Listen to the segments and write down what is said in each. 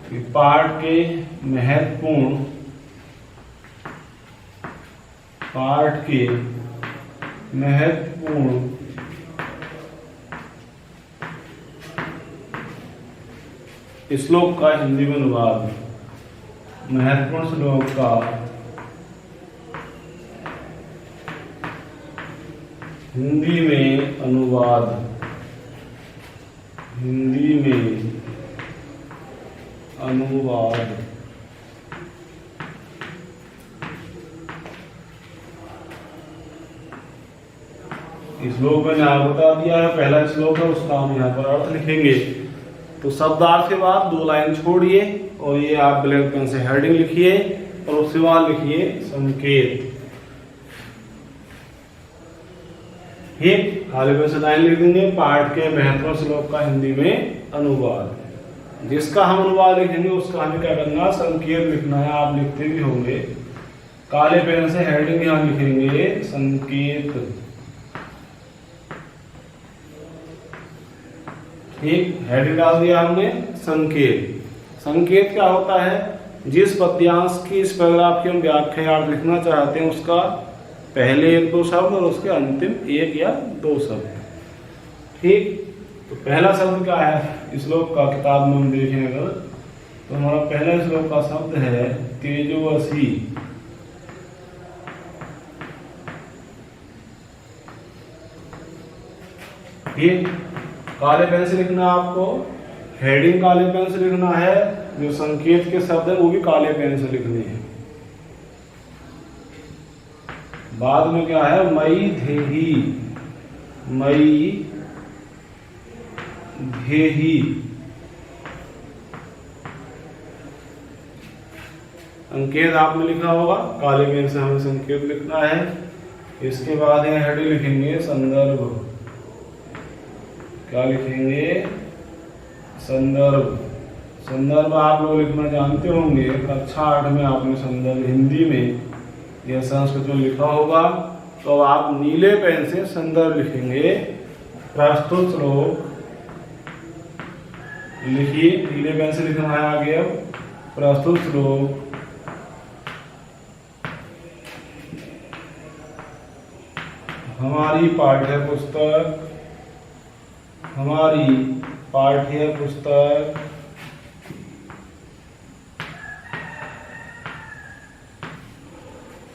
कि पाठ के महत्वपूर्ण श्लोक का हिंदी में अनुवाद। महत्वपूर्ण श्लोक का हिंदी में अनुवाद। श्लोक मैंने आपको बता दिया है, पहला श्लोक है, उसका हम यहाँ पर अर्थ लिखेंगे। तो शब्दार्थ के बाद 2 लाइन छोड़िए और ये आप ब्लैक पेन से हेडिंग लिखिए और उसके बाद लिखिए संकेत। ठीक, खाली पेन से लाइन लिख देंगे, पाठ के महत्वपूर्ण श्लोक का हिंदी में अनुवाद। जिसका हम अनुवाद लिखेंगे उसका हमें क्या करना, संकेत लिखना है। आप लिखते भी होंगे, काले पेन से हेडिंग यहाँ लिखेंगे संकेत। ठीक, हेडिंग डाल दिया हमने संकेत। संकेत क्या होता है, जिस पद्यांश की इस पैराग्राफ की हम व्याख्या लिखना चाहते हैं उसका पहले 1-2 शब्द और उसके अंतिम 1 या 2 शब्द। ठीक, तो पहला शब्द क्या है श्लोक का, किताब में हम देखें अगर तो हमारा पहला श्लोक का शब्द है तेजस्वी। ठीक, काले पेन से लिखना आपको, हेडिंग काले पेन से लिखना है, जो संकेत के शब्द है वो भी काले पेन से लिखने हैं। बाद में क्या है, मई धेही। संकेत आपने लिखा होगा, काले पेन से हमें संकेत लिखना है। इसके बाद यहाँ हेडिंग लिखेंगे संदर्भ। क्या लिखेंगे, संदर्भ आप लोग लिखना जानते होंगे, कक्षा 8 में आपने संदर्भ हिंदी में या संस्कृत में लिखा होगा। तो आप नीले पेन से संदर्भ लिखेंगे। प्रस्तुत श्लोक लिखिए, नीले पेन से लिखना है आगे। अब प्रस्तुत श्लोक हमारी पाठ्य पुस्तक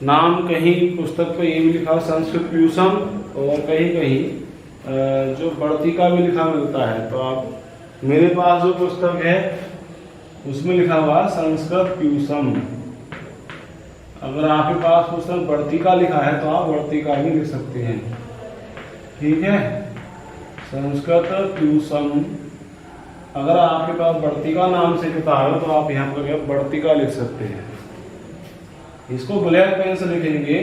नाम कहीं पुस्तक पे ये भी लिखा संस्कृत प्यूषम, और कहीं जो वर्तिका भी लिखा मिलता है। तो आप मेरे पास जो पुस्तक है उसमें लिखा हुआ संस्कृत प्यूषम। अगर आपके पास पुस्तक वर्तिका लिखा है तो आप वर्तिका भी लिख सकते हैं। ठीक है, संस्कृत प्यूषम। अगर आपके पास वर्तिका नाम से किताब है तो आप यहाँ पर वर्तिका लिख सकते हैं। इसको ब्लैक पेन से लिखेंगे,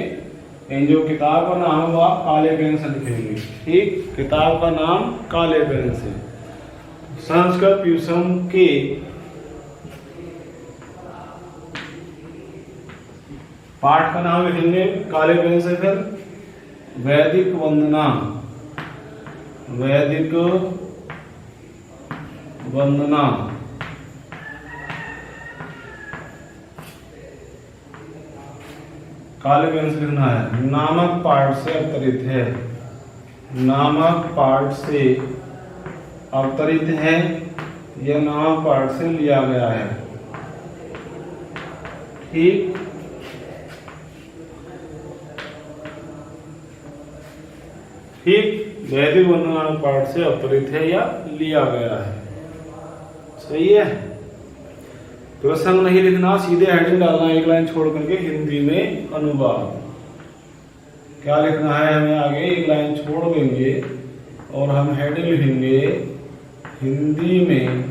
जो किताब का नाम है वो आप काले पेन से लिखेंगे। ठीक, किताब का नाम काले पेन से। संस्कृत प्यूषम के पाठ का नाम लिखेंगे काले पेन से। फिर वैदिक वंदना काले पेन से लिखना है। नामक पाठ से अवतरित है, नामक पाठ से अवतरित है, यह नामक पाठ से लिया गया है। ठीक, वैदिक वंदना पाठ से अवतरित है या लिया गया है। सही है, प्रसंग नहीं लिखना, सीधे हेडिंग डालना, 1 लाइन छोड़ करके हिंदी में अनुवाद। क्या लिखना है हमें आगे, 1 लाइन छोड़ देंगे और हम हेडिंग लिखेंगे हिंदी में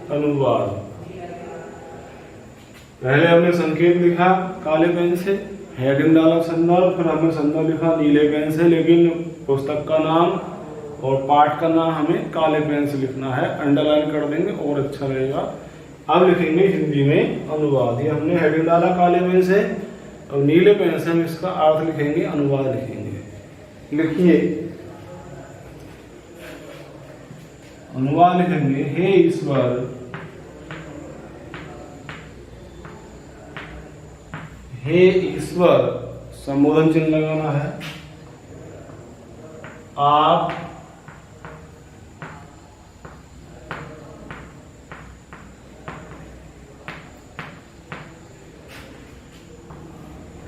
अनुवाद। पहले हमने संकेत लिखा काले पेन से, हेडिंग डाला संदर्भ, फिर हमने संदर्भ लिखा नीले पेन से, लेकिन पुस्तक का नाम और पाठ का नाम हमें काले पेन से लिखना है, अंडरलाइन कर देंगे और अच्छा रहेगा। अब लिखेंगे हिंदी में अनुवाद। ये हमने हेडिंग डाला काले पेन से, और नीले पेन से हम इसका अर्थ लिखेंगे, अनुवाद लिखेंगे। लिखिए, अनुवाद लिखेंगे, हे ईश्वर, हे ईश्वर, संबोधन चिन्ह लगाना है। आप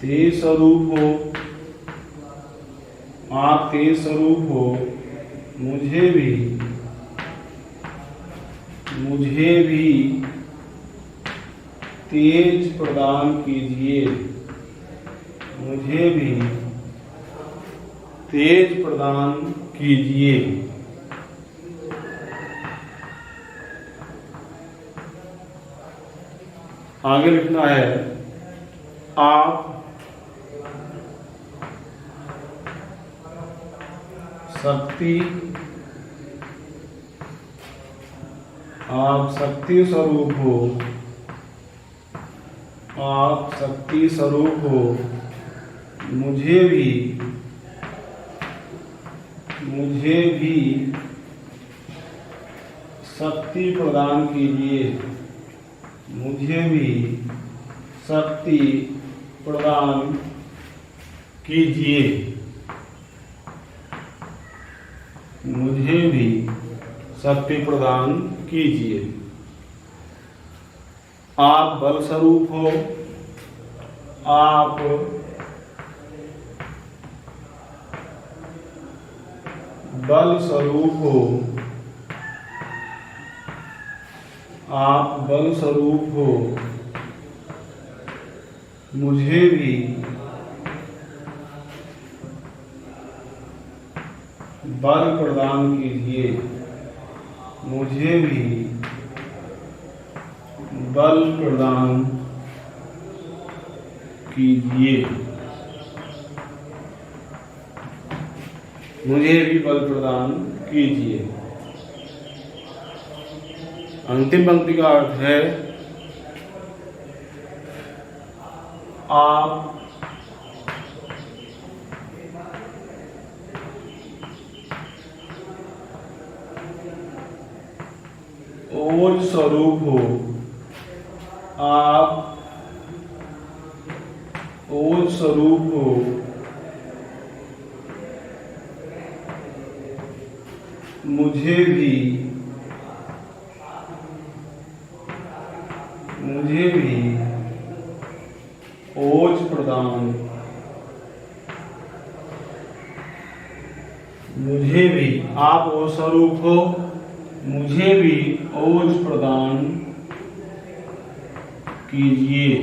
तेज स्वरूप हो, आप तेज स्वरूप हो, मुझे भी तेज प्रदान कीजिए, मुझे भी तेज प्रदान कीजिए। आगे लिखना है, आप शक्ति स्वरूप हो, आप शक्ति स्वरूप हो, मुझे भी शक्ति प्रदान कीजिए, मुझे भी शक्ति प्रदान कीजिए, मुझे भी शक्ति प्रदान कीजिए। आप बल स्वरूप हो, आप बल स्वरूप हो, आप बल स्वरूप हो, मुझे भी बल प्रदान कीजिए, मुझे भी बल प्रदान कीजिए, मुझे भी बल प्रदान कीजिए। अंतिम पंक्ति का अर्थ है, आप ओज स्वरूप हो, आप ओज स्वरूप हो, मुझे भी ओज प्रदान, मुझे भी, आप ओज स्वरूप हो, मुझे भी ओज प्रदान कीजिए।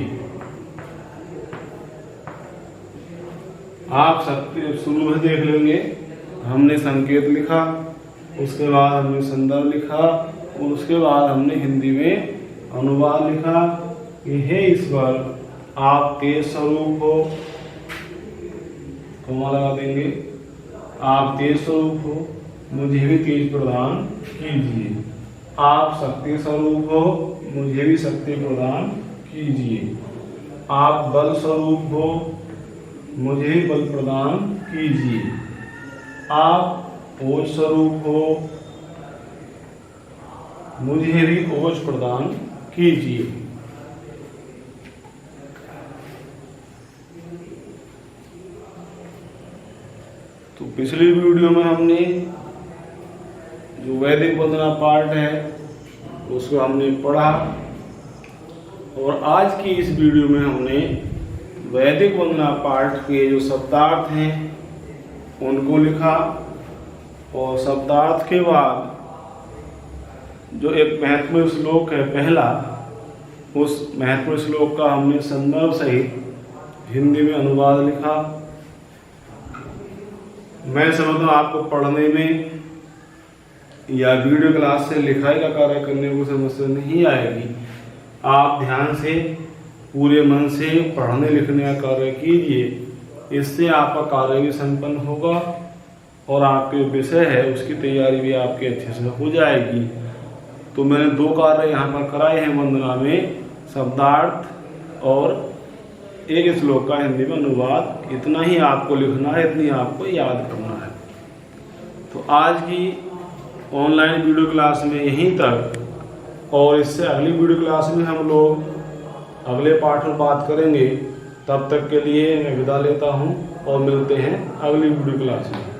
आप शक्ति शुरू में देख लेंगे, हमने संकेत लिखा, उसके बाद हमने संदर्भ लिखा, और उसके बाद हमने हिंदी में अनुवाद लिखा कि हे ईश्वर, आप तेज स्वरूप हो, कोमा लगा देंगे, आप तेज स्वरूप हो, मुझे भी तेज प्रदान कीजिए। आप शक्ति स्वरूप हो, मुझे भी शक्ति प्रदान कीजिए। आप बल स्वरूप हो, मुझे भी बल प्रदान कीजिए। आप ओज स्वरूप हो, मुझे भी ओज प्रदान कीजिए। तो पिछली वीडियो में हमने जो वैदिक वंदना पाठ है उसको हमने पढ़ा, और आज की इस वीडियो में हमने वैदिक वंदना पाठ के जो शब्दार्थ हैं उनको लिखा, और शब्दार्थ के बाद जो एक महत्वपूर्ण श्लोक है पहला, उस महत्वपूर्ण श्लोक का हमने संदर्भ सहित हिंदी में अनुवाद लिखा। मैं समझता हूँ आपको पढ़ने में या वीडियो क्लास से लिखाई का कार्य करने को समस्या नहीं आएगी। आप ध्यान से पूरे मन से पढ़ने लिखने का कार्य कीजिए, इससे आपका कार्य भी संपन्न होगा और आपके विषय है उसकी तैयारी भी आपके अच्छे से हो जाएगी। तो मैंने 2 कार्य यहाँ पर कराए हैं वंदना में, शब्दार्थ और एक श्लोक का हिंदी में अनुवाद। इतना ही आपको लिखना है, इतनी आपको याद करना है। तो आज की ऑनलाइन वीडियो क्लास में यहीं तक, और इससे अगली वीडियो क्लास में हम लोग अगले पाठ पर बात करेंगे। तब तक के लिए मैं विदा लेता हूँ और मिलते हैं अगली वीडियो क्लास में।